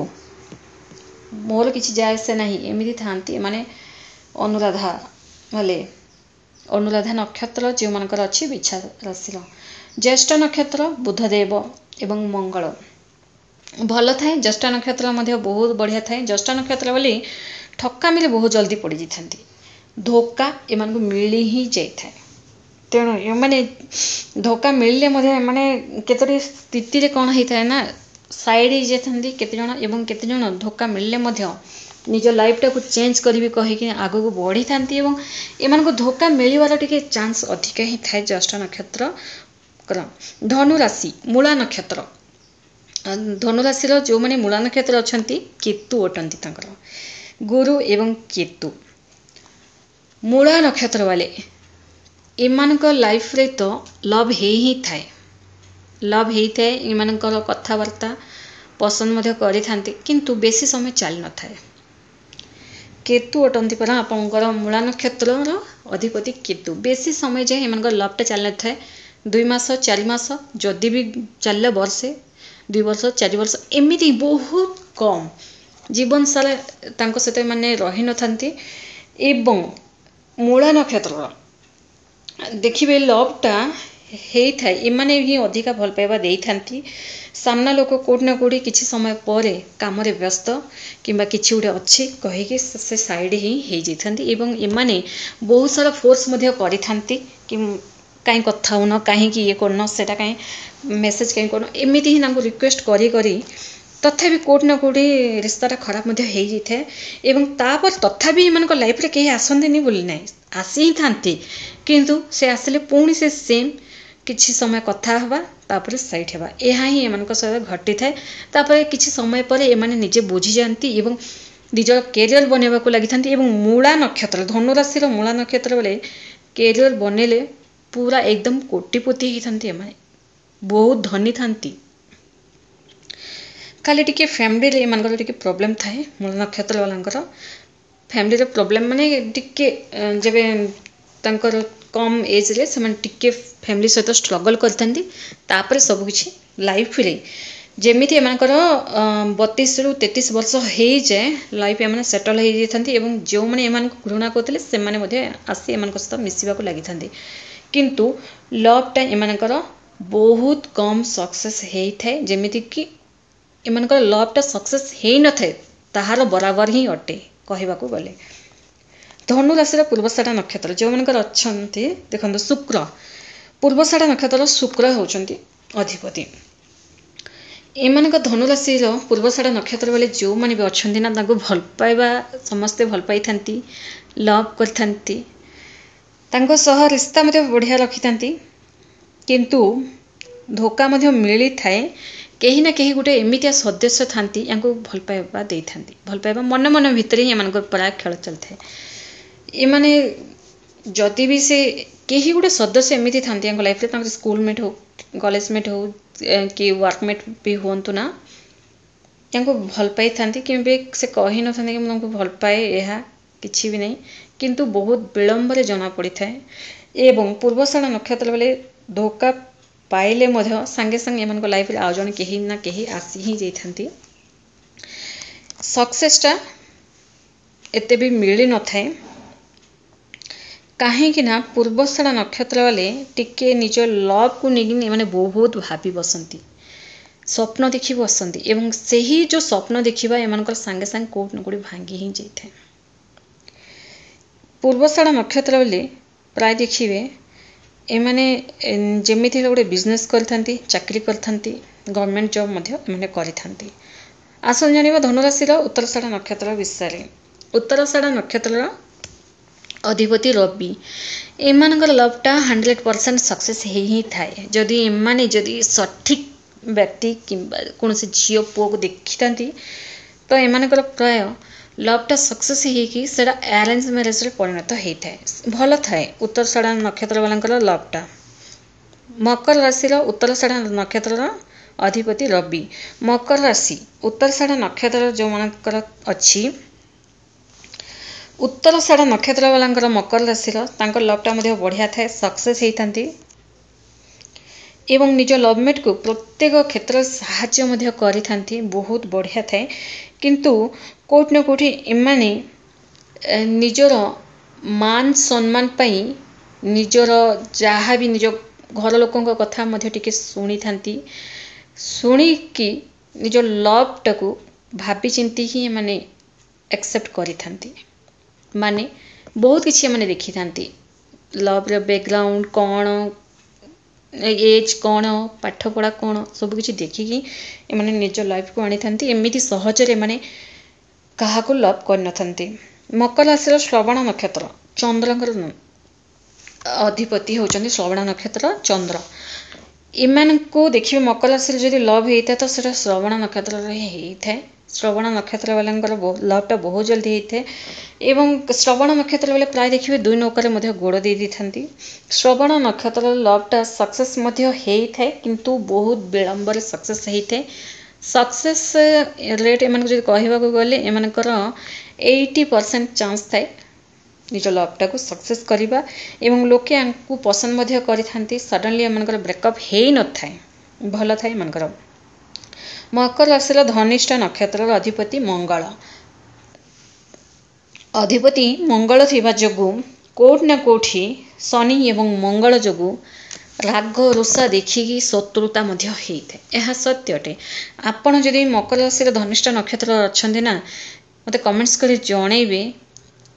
Speaker 1: मोर किसी जाए से नहीं एमिति थांती माने अनुराधा वाले अनुराधा नक्षत्र जो मानकर अच्छी बिच्छा राशि ज्येष्ठ नक्षत्र बुधदेव एवं मंगल भल थाए ज्येष्ठ नक्षत्र मध्य बहुत बढ़िया थाए ज्येष्ठ नक्षत्र बोली ठकामी बहुत जल्दी पड़ जाती धोखा एमान को मिली ही जाए तेणु ये धोखा मिलले माने केतोटी स्थिति कौन होता है ना साइड हो जाती केते जण एवं केते जण धोखा मिलले निज लाइफ टाक चेंज करी कहीकि आग को बढ़ी था एमान को धोखा मिलवार टिके चांस अधिक ही थाए ज्येष्ठ नक्षत्र। धनु राशि मूला नक्षत्र धनु राशि जो मैंने मूला नक्षत्र अच्छा केतु अटंती गुरु एवं केतु मूला नक्षत्र वाले एमान लाइफ रे तो लव ही थाए लव होता है एमानकर कथबार्ता पसंद मध्य करि थांती किंतु बेसी समय चली न थाए। केतु अटंती पर आपंकर मूला नक्षत्र अधिपति केतु बेसी समय जाए एम लवटा चली न थाए 2 मास 4 मास जदि भी चल वर्षे 2 वर्ष 4 वर्ष एमती बहुत कम जीवन सारा तांको सहित माने रही न थांती एवं मूला नक्षत्र देखिए लवटा हेई थाए एमाने ही अधिका भल पाइबा देई थांती सामना लोक कोट ना कोड़ी किछि समय परे काम रे व्यस्त किंबा किछि उडे अच्छी कहिके से साइड ही हेई जैथांती एवं एमाने बहुत सारा फोर्स मध्य करि थांती कि कहीं कथा होना कहीं ये करना सेटा कहीं मेसेज कहीं करना एमती ही तांको रिक्वेस्ट करी करी तथापि कोट ना कोड़ी रिश्ताटा खराब मध्य हेई जैथाए एवं तापर तथापि एमानक लाइफ रे केही आसंतेनी बोली नाही आसी ही थांती किंतु से आसिले पुणी से सेम किछि समय कथा हवा तापर साइड हेबा एहा ही एमानक सहित घटी थाए तापर किछि समय पर एमाने निजे बुझी जानती एवं निजर कैरियर बनेबा को लागि थांती एवं मूला नक्षत्र धनु राशि रो मूला नक्षत्र बेले कैरियर बनेले पूरा एकदम कोटिपति ही थांती एमाने बहुत धनी थांती खाली टिके फैमिली रे एमानकर टिके प्रॉब्लम थाए मूला नक्षत्र वालांकर फैमिली रे प्रॉब्लम माने टिके जेबे तांकर कम एज रे समान टिके फैमिली सहित स्ट्रगल करथांती तापर सब किछि लाइफ रे जेमिति एमानकर 32 रु 33 वर्ष हे जाए लाइफ एमाने सेटल हे जेथांती एवं जो माने एमान को घृणा करथले से माने मध्ये आसी एमान सहित मिसिबा को लागि थांती किंतु लव टा एमानकर बहुत कम सक्सेस हे थाए जेमिति कि एमानकर लव टा सक्सेस हे न थाए ताहार बराबर ही अटे कहबा को गले। धनु राशि पूर्वषाढ़ा नक्षत्र जो मनकर अच्छे देखो शुक्र पूर्वषाढ़ा नक्षत्र शुक्र होउचंती अधिपति ଏମାନଙ୍କ ଧନୁରାଶିର ପୂର୍ବଷାଢ଼ା ନକ୍ଷତ୍ର ବେଳେ ଯେଉଁମାନେ ବି ଅଛନ୍ତି ନା ତାଙ୍କୁ ଭଲ ପାଇବା ସମସ୍ତେ ଭଲ ପାଇଥାନ୍ତି, ଲଭ୍ କରିଥାନ୍ତି, ତାଙ୍କ ସହ ରିସ୍ତା ମଧ୍ୟ ବଢ଼ିଆ ରଖିଥାନ୍ତି। କିନ୍ତୁ ଧୋକା ମଧ୍ୟ ମିଳିଥାଏ। କେହି ନା କେହି ଗୋଟେ ଏମିତିଆ ସଦସ୍ୟ ଥାନ୍ତି ୟାଙ୍କୁ ଭଲ ପାଇବା ଦେଇଥାନ୍ତି। ଭଲ ପାଇବା ମନ ମନ ଭିତରେ ହିଁ ଏମାନଙ୍କର ପ୍ରାୟ ଖେଳ ଚାଲିଥାଏ। ଏମାନେ ଯଦି ବି ସେ କେହି ଗୋଟେ ସଦସ୍ୟ ଏମିତି ଥାନ୍ତି ୟାଙ୍କ ଲାଇଫରେ, ତାଙ୍କର ସ୍କୁଲମେଟ୍ ହଉ, କଲେଜମେଟ୍ ହଉ କି ୱାର୍କମେଟ୍ ବି ହୁଅନ୍ତୁ ନା, ତାଙ୍କୁ ଭଲ ପାଇଥାନ୍ତି କିନ୍ତୁ ସେ କହିନଥାନ୍ତି କି ମୁଁ ତାଙ୍କୁ ଭଲ ପାଏ, ଏହା କିଛି ବି ନାହିଁ। କିନ୍ତୁ ବହୁତ ବିଳମ୍ବରେ ଜଣାପଡ଼ିଥାଏ। ଏବଂ ପୂର୍ବଷାଢ଼ା ନକ୍ଷତ୍ର ବେଳେ ଧୋକା ପାଇଲେ ମଧ୍ୟ ସାଙ୍ଗେ ସାଙ୍ଗେ ଏମାନଙ୍କ ଲାଇଫରେ ଆଉ ଜଣେ କେହି ନା କେହି ଆସି ହିଁ ଯାଇଥାନ୍ତି। ସକ୍ସେସଟା ଏତେ ବି ମିଳିନଥାଏ। କାହିଁକି ନା ପୂର୍ବଷାଢ଼ା ନକ୍ଷତ୍ର ବେଳେ ଟିକେ ନିଜ ଲଭ୍କୁ ନେଇକି ଏମାନେ ବହୁତ ଭାବି ବସନ୍ତି, ସ୍ୱପ୍ନ ଦେଖି ବସନ୍ତି ଏବଂ ସେହି ଯେଉଁ ସ୍ୱପ୍ନ ଦେଖିବା ଏମାନଙ୍କର ସାଙ୍ଗେ ସାଙ୍ଗେ କେଉଁଠି ନା କେଉଁଠି ଭାଙ୍ଗି ହିଁ ଯାଇଥାଏ। ପୂର୍ବଷାଢ଼ା ନକ୍ଷତ୍ର ବେଳେ ପ୍ରାୟ ଦେଖିବେ ଏମାନେ ଯେମିତି ହେଲେ ଗୋଟେ ବିଜନେସ୍ କରିଥାନ୍ତି, ଚାକିରି କରିଥାନ୍ତି, ଗଭର୍ଣ୍ଣମେଣ୍ଟ ଜବ୍ ମଧ୍ୟ ଏମାନେ କରିଥାନ୍ତି। ଆସନ୍ତୁ ଜାଣିବା ଧନୁରାଶିର ଉତ୍ତରାଷାଢ଼ା ନକ୍ଷତ୍ର ବିଷୟରେ। ଉତ୍ତରାଷାଢ଼ା ନକ୍ଷତ୍ରର ଅଧିପତି ରବି। ଏମାନଙ୍କର ଲଭ୍ଟା 100% ସକ୍ସେସ୍ ହେଇ ହିଁ ଥାଏ। ଯଦି ଏମାନେ ସଠିକ୍ ବ୍ୟକ୍ତି କିମ୍ବା କୌଣସି ଝିଅ ପୁଅକୁ ଦେଖିଥାନ୍ତି ତ ଏମାନଙ୍କର ପ୍ରାୟ ଲଭ୍ଟା ସକ୍ସେସ୍ ହେଇକି ସେଇଟା ଆରେଞ୍ଜ ମ୍ୟାରେଜ୍ରେ ପରିଣତ ହେଇଥାଏ। ଭଲ ଥାଏ ଉତ୍ତରାଷାଢ଼ା ନକ୍ଷତ୍ର ବାଲାଙ୍କର ଲଭ୍ଟା। ମକର ରାଶିର ଉତ୍ତରାଷାଢ଼ା ନକ୍ଷତ୍ରର ଅଧିପତି ରବି। ମକର ରାଶି ଉତ୍ତରାଷାଢ଼ା ନକ୍ଷତ୍ର ଯେଉଁମାନଙ୍କର ଅଛି, ଉତ୍ତରାଷାଢ଼ା ନକ୍ଷତ୍ର ବାଲାଙ୍କର ମକର ରାଶିର ତାଙ୍କ ଲଭ୍ଟା ମଧ୍ୟ ବଢ଼ିଆ ଥାଏ, ସକ୍ସେସ୍ ହେଇଥାନ୍ତି ଏବଂ ନିଜ ଲଭ୍ମେଟ୍କୁ ପ୍ରତ୍ୟେକ କ୍ଷେତ୍ରରେ ସାହାଯ୍ୟ ମଧ୍ୟ କରିଥାନ୍ତି। ବହୁତ ବଢ଼ିଆ ଥାଏ। କିନ୍ତୁ କେଉଁଠି ନା କେଉଁଠି ଏମାନେ ନିଜର ମାନ ସମ୍ମାନ ପାଇଁ ନିଜର ଯାହା ବି ନିଜ ଘର ଲୋକଙ୍କ କଥା ମଧ୍ୟ ଟିକେ ଶୁଣିଥାନ୍ତି। ଶୁଣିକି ନିଜ ଲଭ୍ଟାକୁ ଭାବିଚିନ୍ତି ହିଁ ଏମାନେ ଆକ୍ସେପ୍ଟ କରିଥାନ୍ତି। ମାନେ ବହୁତ କିଛି ଏମାନେ ଦେଖିଥାନ୍ତି, ଲଭ୍ର ବ୍ୟାକ୍ଗ୍ରାଉଣ୍ଡ କ'ଣ, ଏଜ୍ କ'ଣ, ପାଠପଢ଼ା କ'ଣ, ସବୁକିଛି ଦେଖିକି ଏମାନେ ନିଜ ଲାଇଫ୍କୁ ଆଣିଥାନ୍ତି। ଏମିତି ସହଜରେ ଏମାନେ କାହାକୁ ଲଭ୍ କରିନଥାନ୍ତି। ମକର ରାଶିର ଶ୍ରବଣ ନକ୍ଷତ୍ର, ଚନ୍ଦ୍ରଙ୍କର ଅଧିପତି ହେଉଛନ୍ତି ଶ୍ରବଣ ନକ୍ଷତ୍ର ଚନ୍ଦ୍ର। ଏମାନଙ୍କୁ ଦେଖିବେ ମକର ରାଶିରେ ଯଦି ଲଭ୍ ହେଇଥାଏ ତ ସେଟା ଶ୍ରବଣ ନକ୍ଷତ୍ରରେ ହେଇଥାଏ। ଶ୍ରବଣ ନକ୍ଷତ୍ର ବାଲାଙ୍କର ଲଭ୍ଟା ବହୁତ ଜଲ୍ଦି ହେଇଥାଏ ଏବଂ ଶ୍ରବଣ ନକ୍ଷତ୍ର ବେଳେ ପ୍ରାୟ ଦେଖିବେ ଦୁଇ ନୌକାରେ ମଧ୍ୟ ଗୋଡ଼ ଦେଇ ଦେଇଥାନ୍ତି। ଶ୍ରବଣ ନକ୍ଷତ୍ରର ଲଭ୍ଟା ସକ୍ସେସ୍ ମଧ୍ୟ ହେଇଥାଏ କିନ୍ତୁ ବହୁତ ବିଳମ୍ବରେ ସକ୍ସେସ୍ ହେଇଥାଏ। ସକ୍ସେସ୍ ରେଟ୍ ଏମାନଙ୍କୁ ଯଦି କହିବାକୁ ଗଲେ ଏମାନଙ୍କର 80% ଚାନ୍ସ ଥାଏ ନିଜ ଲଭ୍ଟାକୁ ସକ୍ସେସ୍ କରିବା ଏବଂ ଲୋକେ ୟାଙ୍କୁ ପସନ୍ଦ ମଧ୍ୟ କରିଥାନ୍ତି। ସଡନ୍ଲି ଏମାନଙ୍କର ବ୍ରେକଅପ୍ ହେଇନଥାଏ, ଭଲ ଥାଏ ଏମାନଙ୍କର। ମକର ରାଶିର ଧନିଷ୍ଠା ନକ୍ଷତ୍ରର ଅଧିପତି ମଙ୍ଗଳ। ଅଧିପତି ମଙ୍ଗଳ ଥିବା ଯୋଗୁଁ କେଉଁଠି ନା କେଉଁଠି ଶନି ଏବଂ ମଙ୍ଗଳ ଯୋଗୁଁ ରାଗ ରୁଷା ଦେଖିକି ଶତ୍ରୁତା ମଧ୍ୟ ହେଇଥାଏ, ଏହା ସତ୍ୟ ଅଟେ। ଆପଣ ଯଦି ମକର ରାଶିର ଧନିଷ୍ଠା ନକ୍ଷତ୍ର ଅଛନ୍ତି ନା, ମୋତେ କମେଣ୍ଟସ୍ କରି ଜଣେଇବେ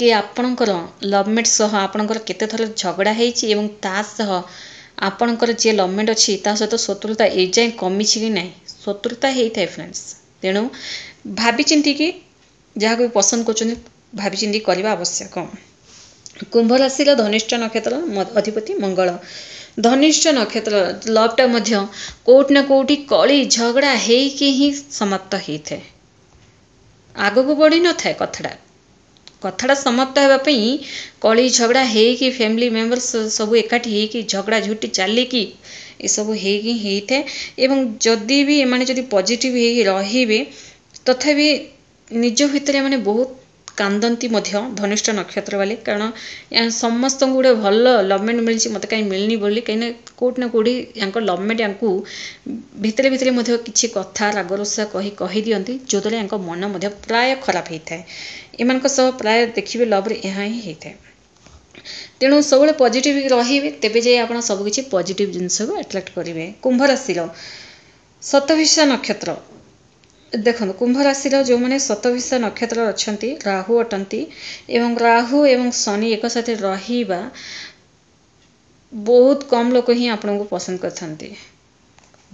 Speaker 1: କି ଆପଣଙ୍କର ଲଭ୍ମେଟ୍ ସହ ଆପଣଙ୍କର କେତେଥର ଝଗଡ଼ା ହେଇଛି ଏବଂ ତା ସହ ଆପଣଙ୍କର ଯିଏ ଲଭ୍ମେଟ୍ ଅଛି ତା ସହିତ ଶତ୍ରୁତା ଏଯାଏଁ କମିଛି କି ନାହିଁ। ଶତ୍ରୁତା ହେଇଥାଏ ଫ୍ରେଣ୍ଡସ୍। ତେଣୁ ଭାବିଚିନ୍ତିକି ଯାହାକୁ ବି ପସନ୍ଦ କରୁଛନ୍ତି ଭାବିଚିନ୍ତି କରିବା ଆବଶ୍ୟକ। କୁମ୍ଭ ରାଶିର ଧନିଷ୍ଠା ନକ୍ଷତ୍ର ଅଧିପତି ମଙ୍ଗଳ। ଧନିଷ୍ଠା ନକ୍ଷତ୍ର ଲଭ୍ଟା ମଧ୍ୟ କେଉଁଠି ନା କେଉଁଠି କଳି ଝଗଡ଼ା ହେଇକି ହିଁ ସମାପ୍ତ ହେଇଥାଏ, ଆଗକୁ ବଢ଼ିନଥାଏ। କଥାଟା ସମାପ୍ତ ହେବା ପାଇଁ କଳି ଝଗଡ଼ା ହେଇକି ଫ୍ୟାମିଲି ମେମ୍ବର୍ସ ସବୁ ଏକାଠି ହେଇକି ଝଗଡ଼ା ଝୁଟି ଚାଲିକି ଏସବୁ ହେଇଥାଏ। ଏବଂ ଯଦି ବି ଏମାନେ ଯଦି ପଜିଟିଭ୍ ହେଇକି ରହିବେ ତଥାପି ନିଜ ଭିତରେ ଏମାନେ ବହୁତ କାନ୍ଦନ୍ତି ମଧ୍ୟ ଧନିଷ୍ଠା ନକ୍ଷତ୍ର ବାଲେ, କାରଣ ସମସ୍ତଙ୍କୁ ଗୋଟେ ଭଲ ଲଭ୍ମେଟ୍ ମିଳିଛି, ମୋତେ କାହିଁ ମିଳିନି ବୋଲି। କାହିଁକିନା କେଉଁଠି ନା କେଉଁଠି ୟାଙ୍କ ଲଭ୍ମେଟ୍ ୟାଙ୍କୁ ଭିତରେ ଭିତରେ ମଧ୍ୟ କିଛି କଥା ରାଗରୁଷା କହିଦିଅନ୍ତି, ଯେଉଁଦ୍ୱାରା ୟାଙ୍କ ମନ ମଧ୍ୟ ପ୍ରାୟ ଖରାପ ହେଇଥାଏ। ଏମାନଙ୍କ ସହ ପ୍ରାୟ ଦେଖିବେ ଲଭ୍ରେ ଏହା ହିଁ ହେଇଥାଏ। ତେଣୁ ସବୁବେଳେ ପଜିଟିଭ୍ ରହିବେ, ତେବେ ଯାଇ ଆପଣ ସବୁକିଛି ପଜିଟିଭ୍ ଜିନିଷକୁ ଆଟ୍ରାକ୍ଟ କରିବେ। କୁମ୍ଭ ରାଶିର ଶତଭିଷା ନକ୍ଷତ୍ର, ଦେଖନ୍ତୁ କୁମ୍ଭ ରାଶିର ଯେଉଁମାନେ ଶତଭିଷା ନକ୍ଷତ୍ର ଅଛନ୍ତି ରାହୁ ଅଟନ୍ତି ଏବଂ ରାହୁ ଏବଂ ଶନି ଏକସାଥେ ରହିବା ବହୁତ କମ୍ ଲୋକ ହିଁ ଆପଣଙ୍କୁ ପସନ୍ଦ କରିଥାନ୍ତି।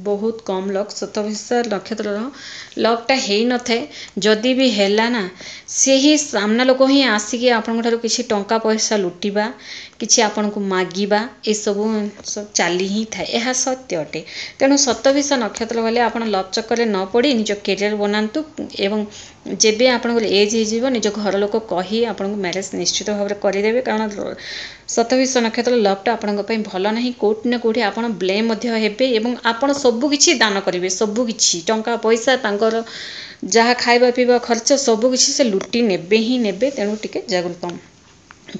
Speaker 1: बहुत कम लक शतभिषा नक्षत्र लकटा हो न थाए जदि भी हैला ना से ही सामना लोक ही आसिक आपण किसी टंका पैसा लुटिबा किसी आपण को मागिबा ए सब चाली ही थाए यह सत्य अटे। तेणु शतभिषा नक्षत्र वाले आपण लव चक्कर न पड़ी निज कैरियर बनातु एवं जेबे आपण एज हो निज घर लोक कही आपन मैरेज निश्चित भाव में करदेवे कारण शतभिषा नक्षत्र लवटा आपण भल ना कोट ना कोठी आप ब्लेम हेबे एवं आपण सबुकिछि दान करेंगे सबुकिछि टंका पैसा तांकर जहाँ खाइबा पीवा खर्च सबुकिछि से लुटी नेबे ही नेबे तेणु टिके जागरूक।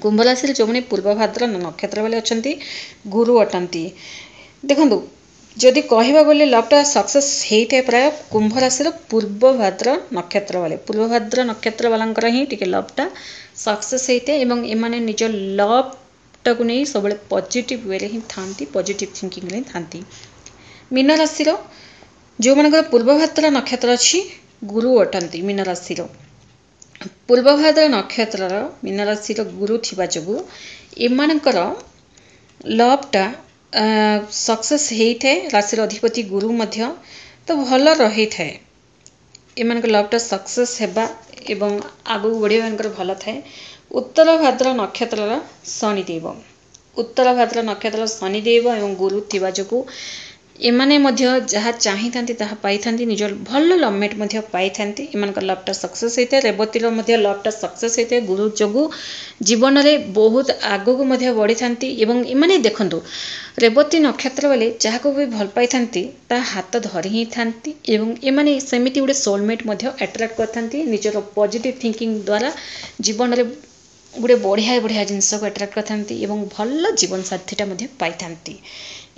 Speaker 1: कुंभ राशि जो मैंने पूर्वभाद्र नक्षत्र वाले अच्छा गुरु अटंती देखु जदि कहवा बोले लवटा सक्सेस होता है प्राय कुंभ राशि पूर्वभाद्र नक्षत्र वाला ही टिके लवटा सक्सेस होता है एवं एमाने निज लवटा को नहीं सब पॉजिटिव वे ही था पॉजिटिव थिंकिंग रे था। मीन राशि जो मान पूर्वभाद्र नक्षत्र अच्छी गुरु अटंती मीन राशि पूर्वभाद्र नक्षत्र मीन राशि गुरु थिबा जोगु एमानकर लवटा सक्सेस होता है राशि अधिपति गुरु मध्य तो भल रही थाए एमान लवटा सक्सेस हेबा एवं आगु बढ़िया भल थाए। उत्तर भाद्र नक्षत्र शनिदेव उत्तर भाद्र नक्षत्र शनिदेव एवं गुरु थिबा जोगु एमाने मध्य जहाँ चाही ताहा पाई थांती निज भल लवमेट मध्य पाई थांती एमान लवटा सक्सेस होता है। रेवतीर मध्य लवटा सक्सेस होता है गुरु जोगु जीवन में बहुत आगु को मध्य बढ़ी थांती एवं एमाने देखंतु रेवती नक्षत्र वाले जहाँ को भी भल पाई थांती ता हाथ धरी ही थांती एवं एमाने सेमिति गुडे सोलमेट मध्य अट्रैक्ट करथांती निजर पॉजिटिव थिंकिंग द्वारा जीवन में गोटे बढ़िया बढ़िया जिनस को अट्रैक्ट करथांती एवं भल जीवन साथीटा मध्य पाई थांती।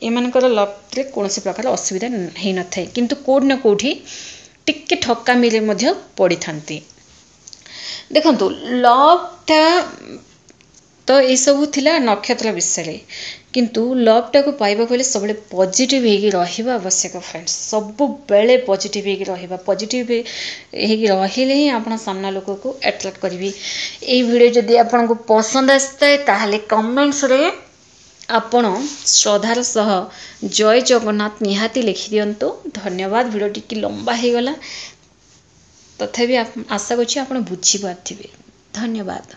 Speaker 1: एमानकर लव रे कौन प्रकार असुविधा हो न थाए किंतु कोड न कोठी टिके ठक्का मिले मध्य पड़ी थांती। देखंतु लवटा तो ये सब थिला नक्षत्र विषय किंतु लवटा को पाइबा पहले सब पॉजिटिव होगी रहिबा आवश्यक फ्रेंड्स सब बेले पॉजिटिव होगी रहिबा पॉजिटिव होगी रहिले ही आपण सामना लोक को अट्रैक्ट करिवि। ए वीडियो जदी आपन को पसंद आस्ते ताहले कमेंट्स रे आपण श्रद्धार सह जय जगन्नाथ निहाती लिखि दियंतु। धन्यवाद। वीडियो टी लंबा हो गला तथापि आशा करछि आपण बुझी पारथिबे। धन्यवाद।